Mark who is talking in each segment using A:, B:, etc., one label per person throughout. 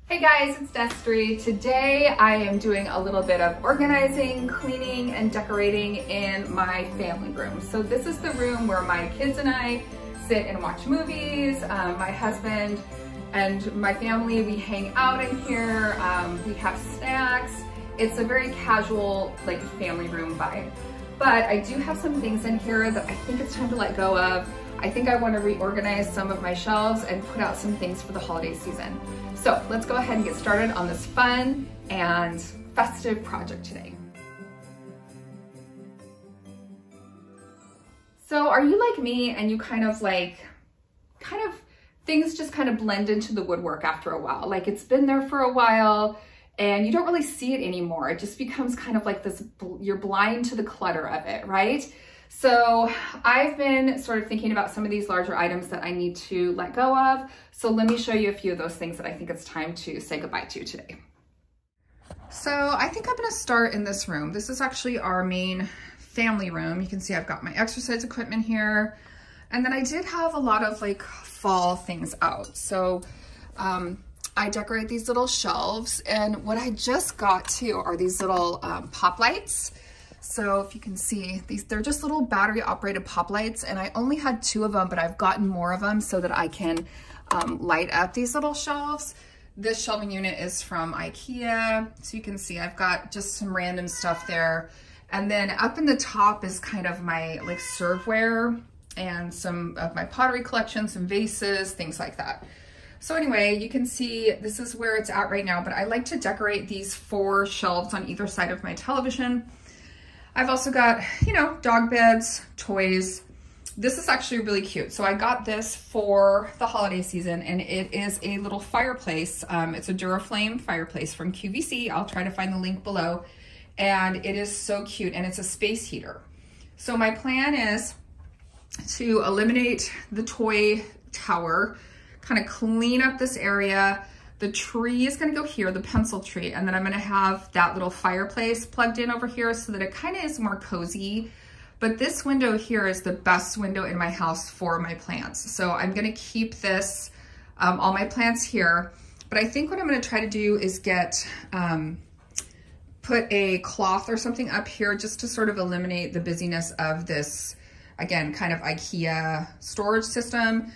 A: Hey guys, it's Destry. Today I am doing a little bit of organizing, cleaning, and decorating in my family room. So this is the room where my kids and I sit and watch movies. My husband and my family, we hang out in here. We have snacks. It's a very casual, like, family room vibe. But I do have some things in here that I think it's time to let go of. I think I want to reorganize some of my shelves and put out some things for the holiday season. So let's go ahead and get started on this fun and festive project today. So are you like me and you things just kind of blend into the woodwork after a while? Like, it's been there for a while and you don't really see it anymore. It just becomes kind of like this, you're blind to the clutter of it, right? So I've been sort of thinking about some of these larger items that I need to let go of. So let me show you a few of those things that I think it's time to say goodbye to today. So I think I'm gonna start in this room. This is actually our main family room. You can see I've got my exercise equipment here. And then I did have a lot of like fall things out. So I decorate these little shelves, and what I just got too are these little pop lights. So if you can see, they're just little battery operated pop lights, and I only had 2 of them, but I've gotten more of them so that I can light up these little shelves. This shelving unit is from IKEA. So you can see I've got just some random stuff there. And then up in the top is kind of my like serveware and some of my pottery collection, some vases, things like that. So anyway, you can see this is where it's at right now, but I like to decorate these 4 shelves on either side of my television. I've also got, you know, dog beds, toys. This is actually really cute. So I got this for the holiday season, and it is a little fireplace. It's a Duraflame fireplace from QVC. I'll try to find the link below. And it is so cute, and it's a space heater. So my plan is to eliminate the toy tower, kind of clean up this area. The tree is gonna go here, the pencil tree, and then I'm gonna have that little fireplace plugged in over here so that it kind of is more cozy. But this window here is the best window in my house for my plants. So I'm gonna keep this, all my plants here. But I think what I'm gonna try to do is put a cloth or something up here just to sort of eliminate the busyness of this, again, kind of IKEA storage system.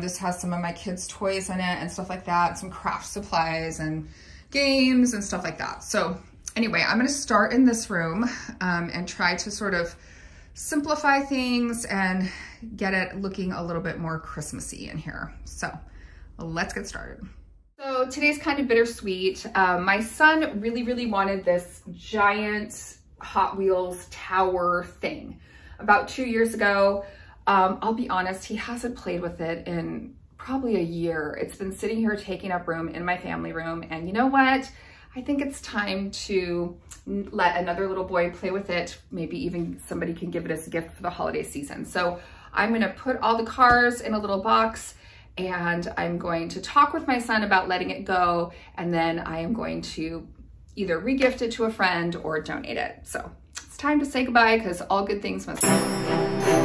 A: This has some of my kids' toys in it and stuff like that, some craft supplies and games and stuff like that. So anyway, I'm gonna start in this room and try to sort of simplify things and get it looking a little bit more Christmassy in here. So let's get started. So today's kind of bittersweet. My son really wanted this giant Hot Wheels tower thing about 2 years ago. I'll be honest, he hasn't played with it in probably a year. It's been sitting here taking up room in my family room. And you know what? I think it's time to let another little boy play with it. Maybe even somebody can give it as a gift for the holiday season. So I'm gonna put all the cars in a little box, and I'm going to talk with my son about letting it go. And then I am going to either regift it to a friend or donate it. So it's time to say goodbye, because all good things must end.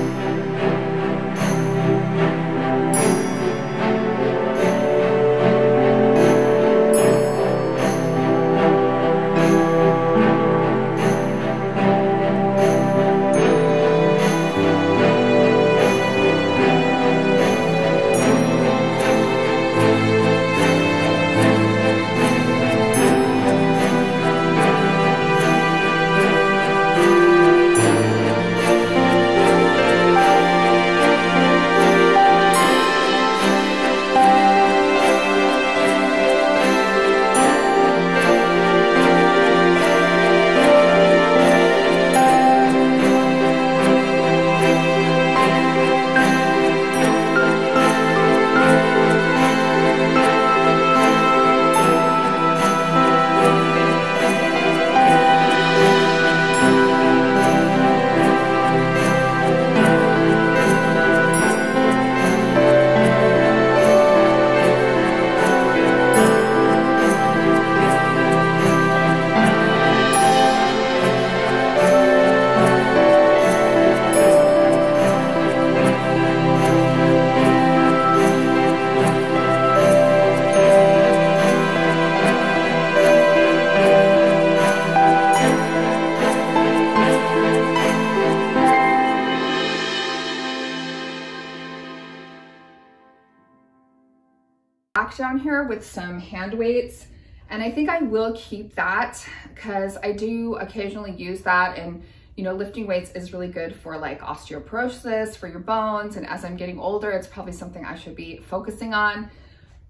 A: down here with some hand weights. And I think I will keep that because I do occasionally use that, and you know, lifting weights is really good for like osteoporosis, for your bones. And as I'm getting older, it's probably something I should be focusing on.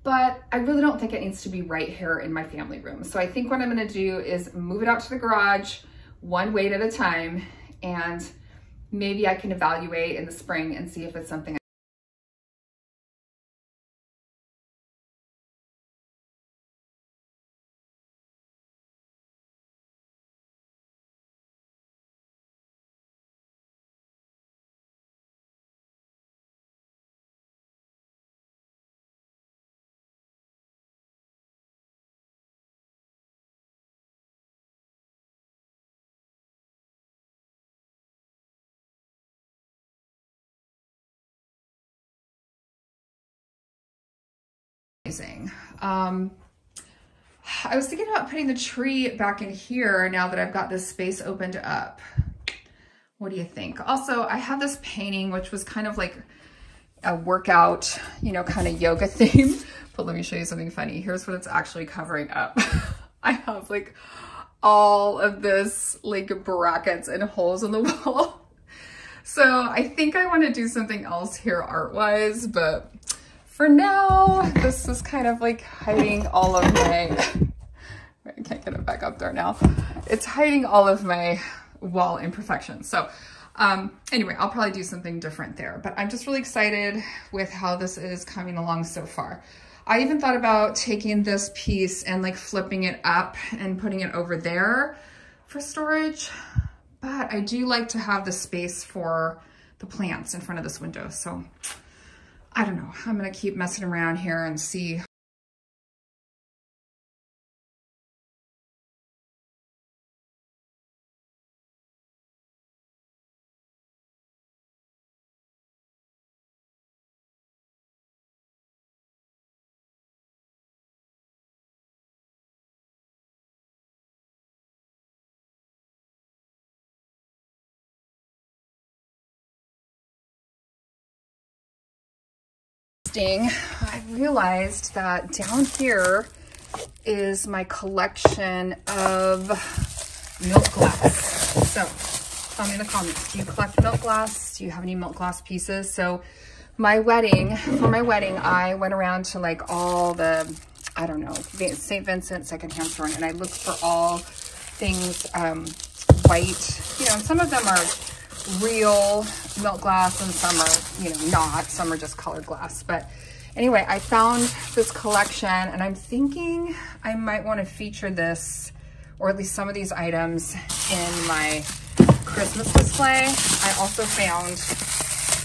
A: But I really don't think it needs to be right here in my family room. So I think what I'm gonna do is move it out to the garage, one weight at a time, and maybe I can evaluate in the spring and see if it's something amazing. I was thinking about putting the tree back in here now that I've got this space opened up. What do you think? Also, I have this painting, which was kind of like a workout, you know, kind of yoga theme. But let me show you something funny. Here's what it's actually covering up. I have like all of this like brackets and holes in the wall. So I think I want to do something else here art-wise, but for now, this is kind of like hiding all of my, I can't get it back up there now. It's hiding all of my wall imperfections. So anyway, I'll probably do something different there, but I'm just really excited with how this is coming along so far. I even thought about taking this piece and like flipping it up and putting it over there for storage, but I do like to have the space for the plants in front of this window. So I don't know, I'm gonna keep messing around here and see. I realized that down here is my collection of milk glass. So tell me in the comments, do you collect milk glass? Do you have any milk glass pieces? So for my wedding, I went around to like all the, I don't know, St. Vincent secondhand store, and I looked for all things white, you know, and some of them are real milk glass and some are, you know, not, some are just colored glass. But anyway, I found this collection and I'm thinking I might want to feature this, or at least some of these items, in my Christmas display. I also found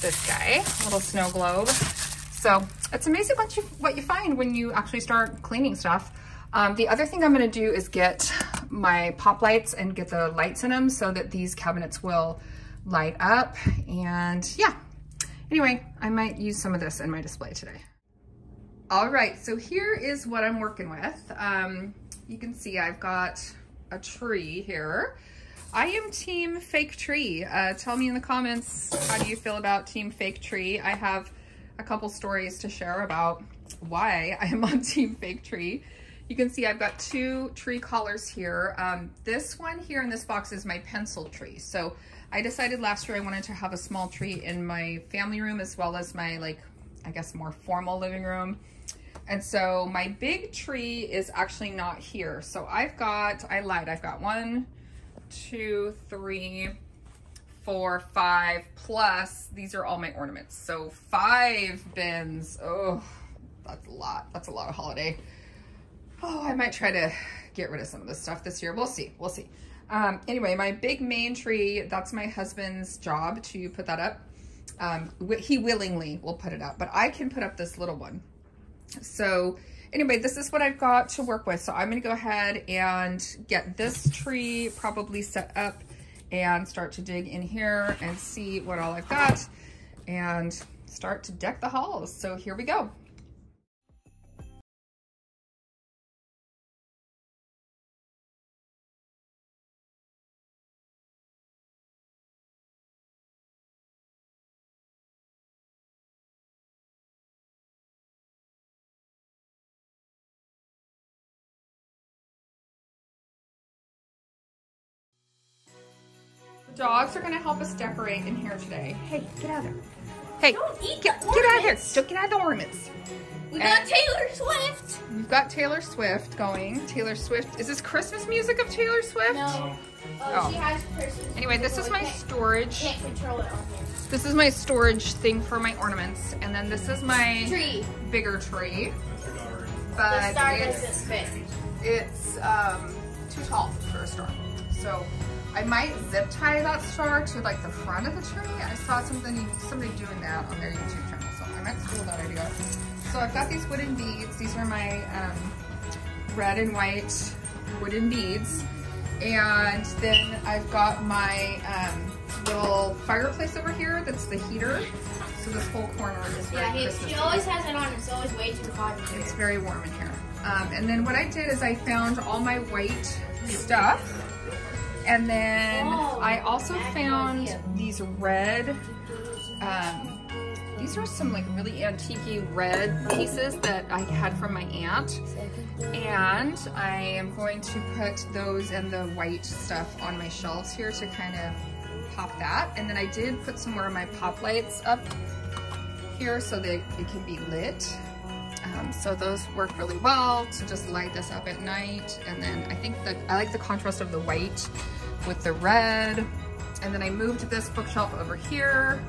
A: this guy, a little snow globe. So it's amazing what you find when you actually start cleaning stuff. The other thing I'm going to do is get my pop lights and get the lights in them so that these cabinets will light up. And yeah, anyway, I might use some of this in my display today. All right, so here is what I'm working with. You can see I've got a tree here. I am team fake tree. Tell me in the comments, how do you feel about team fake tree? I have a couple stories to share about why I am on team fake tree. You can see I've got two tree collars here. This one here in this box is my pencil tree. So I decided last year I wanted to have a small tree in my family room as well as my, like, I guess more formal living room. And so my big tree is actually not here. So I lied, I've got 1, 2, 3, 4, 5, plus these are all my ornaments. So 5 bins. Oh, that's a lot. That's a lot of holiday. Oh, I might try to get rid of some of this stuff this year. We'll see. We'll see. Anyway, my big main tree, that's my husband's job to put that up. He willingly will put it up, but I can put up this little one. So anyway, this is what I've got to work with. So I'm going to go ahead and get this tree probably set up and start to dig in here and see what all I've got and start to deck the halls. So here we go. Dogs are gonna help us decorate in here today. Hey, get out of there. Hey, get out of there. Don't get out of the ornaments.
B: We got Taylor Swift.
A: We've got Taylor Swift going. Taylor Swift. Is this Christmas music of Taylor Swift?
B: No.
A: Oh.
B: She has Christmas.
A: Anyway, this is my storage.
B: Can't control it on here.
A: This is my storage thing for my ornaments. And then this is my
B: tree.
A: Bigger tree.
B: The
A: But
B: star doesn't fit.
A: it's too tall for a star. So I might zip tie that star to like the front of the tree. I saw somebody doing that on their YouTube channel, so I might steal that idea. So I've got these wooden beads. These are my red and white wooden beads. And then I've got my little fireplace over here that's the heater. So this whole corner is very Christmas.
B: She always has it on. It's always way too hot in here.
A: It's very warm in here. And then what I did is I found all my white stuff. And then I also found these red, these are some like really antique-y red pieces that I had from my aunt. And I am going to put those and the white stuff on my shelves here to kind of pop that. And then I did put some more of my pop lights up here so that it can be lit. So those work really well to just light this up at night. And then I think that I like the contrast of the white with the red. And then I moved this bookshelf over here.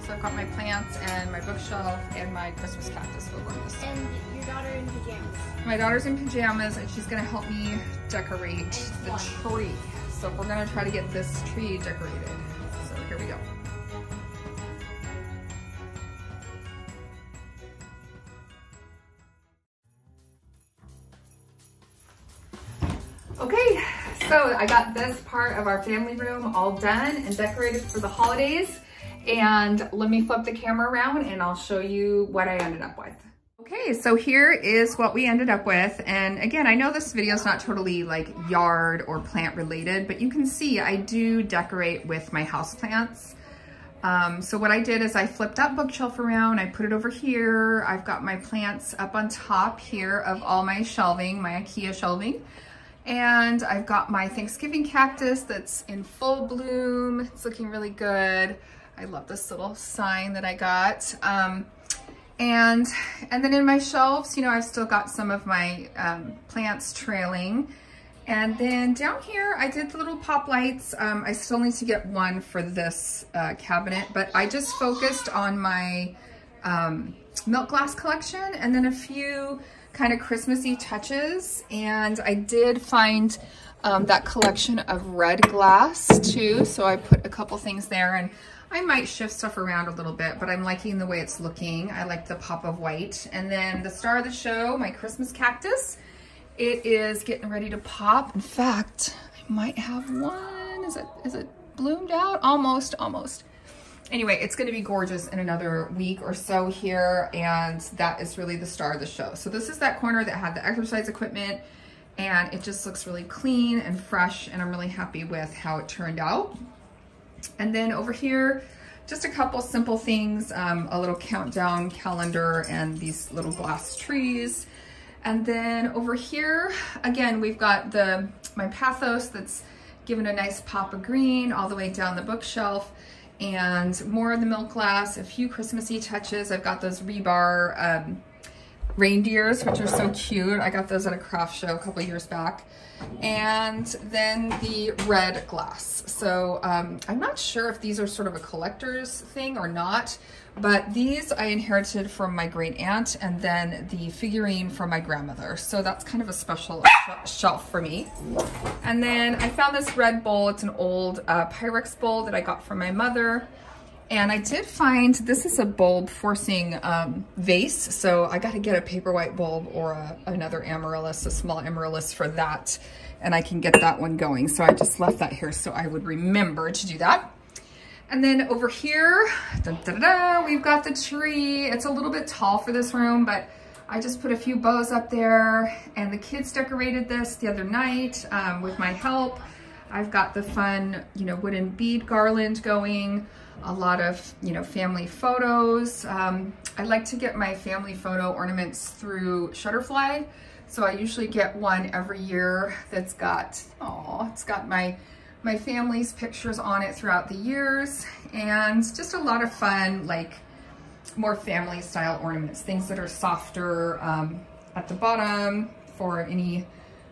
A: So I've got my plants and my bookshelf and my Christmas cactus over on this side.
B: And your daughter in pajamas.
A: My daughter's in pajamas and she's gonna help me decorate the tree. So we're gonna try to get this tree decorated. So here we go. Okay, so I got this part of our family room all done and decorated for the holidays. And let me flip the camera around and I'll show you what I ended up with. Okay, so here is what we ended up with. And again, I know this video is not totally like yard or plant related, but you can see I do decorate with my houseplants. So what I did is I flipped that bookshelf around, I put it over here. I've got my plants up on top here of all my shelving, my IKEA shelving. And I've got my Thanksgiving cactus that's in full bloom. It's looking really good. I love this little sign that I got. And then in my shelves, you know, I've still got some of my plants trailing. And then down here, I did the little pop lights. I still need to get one for this cabinet, but I just focused on my milk glass collection and then a few kind of Christmassy touches. And I did find that collection of red glass too. So I put a couple things there, and I might shift stuff around a little bit, but I'm liking the way it's looking. I like the pop of white. And then the star of the show, my Christmas cactus, it is getting ready to pop. In fact, I might have one. Is it bloomed out? Almost. Anyway, it's gonna be gorgeous in another week or so here, and that is really the star of the show. So this is that corner that had the exercise equipment, and it just looks really clean and fresh, and I'm really happy with how it turned out. And then over here, just a couple simple things, a little countdown calendar and these little glass trees. And then over here, again, we've got my pathos that's given a nice pop of green all the way down the bookshelf, and more of the milk glass, a few Christmassy touches. I've got those rebar reindeers, which are so cute. I got those at a craft show a couple years back. And then the red glass. So I'm not sure if these are sort of a collector's thing or not, but these I inherited from my great aunt, and then the figurine from my grandmother. So that's kind of a special shelf for me. And then I found this red bowl. It's an old Pyrex bowl that I got from my mother. And I did find, this is a bulb forcing vase, so I got to get a paper white bulb or another amaryllis, a small amaryllis for that, and I can get that one going. So I just left that here so I would remember to do that. And then over here, we've got the tree. It's a little bit tall for this room, but I just put a few bows up there, and the kids decorated this the other night with my help. I've got the fun, you know, wooden bead garland going. A lot of, you know, family photos. I like to get my family photo ornaments through Shutterfly. So I usually get one every year that's got, it's got my my family's pictures on it throughout the years, and just a lot of fun, like more family style ornaments, things that are softer at the bottom for any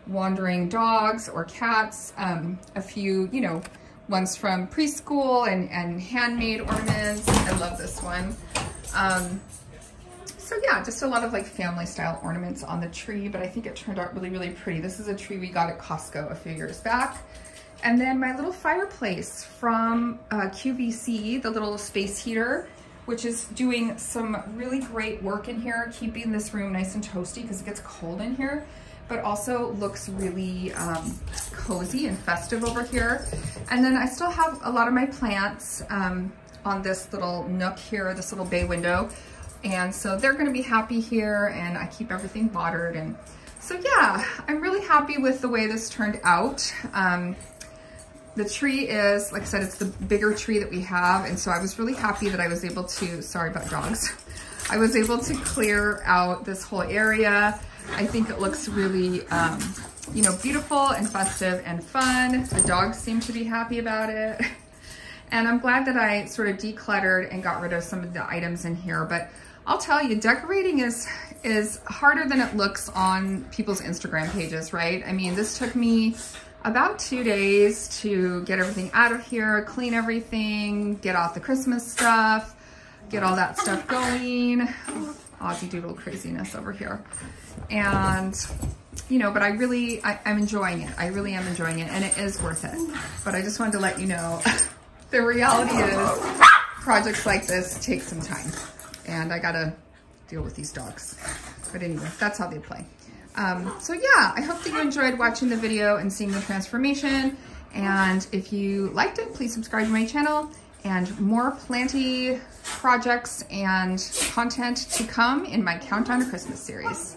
A: wandering dogs or cats. A few, you know, ones from preschool and handmade ornaments. I love this one. So yeah, just a lot of like family style ornaments on the tree, but I think it turned out really, really pretty. This is a tree we got at Costco a few years back. And then my little fireplace from QVC, the little space heater, which is doing some really great work in here, keeping this room nice and toasty because it gets cold in here, but also looks really cozy and festive over here. And then I still have a lot of my plants on this little nook here, this little bay window. And so they're gonna be happy here, and I keep everything watered. And so yeah, I'm really happy with the way this turned out. The tree is, like I said, it's the bigger tree that we have. And so I was really happy that I was able to, sorry about dogs, I was able to clear out this whole area. I think it looks really, you know, beautiful and festive and fun. The dogs seem to be happy about it. And I'm glad that I sort of decluttered and got rid of some of the items in here. But I'll tell you, decorating is harder than it looks on people's Instagram pages, right? I mean, this took me about 2 days to get everything out of here, clean everything, get out the Christmas stuff, get all that stuff going. Aussie doodle craziness over here. And, you know, but I'm enjoying it. I really am enjoying it, and it is worth it. But I just wanted to let you know, the reality is projects like this take some time, and I gotta deal with these dogs. But anyway, that's how they play. So yeah, I hope that you enjoyed watching the video and seeing the transformation. And if you liked it, please subscribe to my channel, and more planty projects and content to come in my Countdown to Christmas series.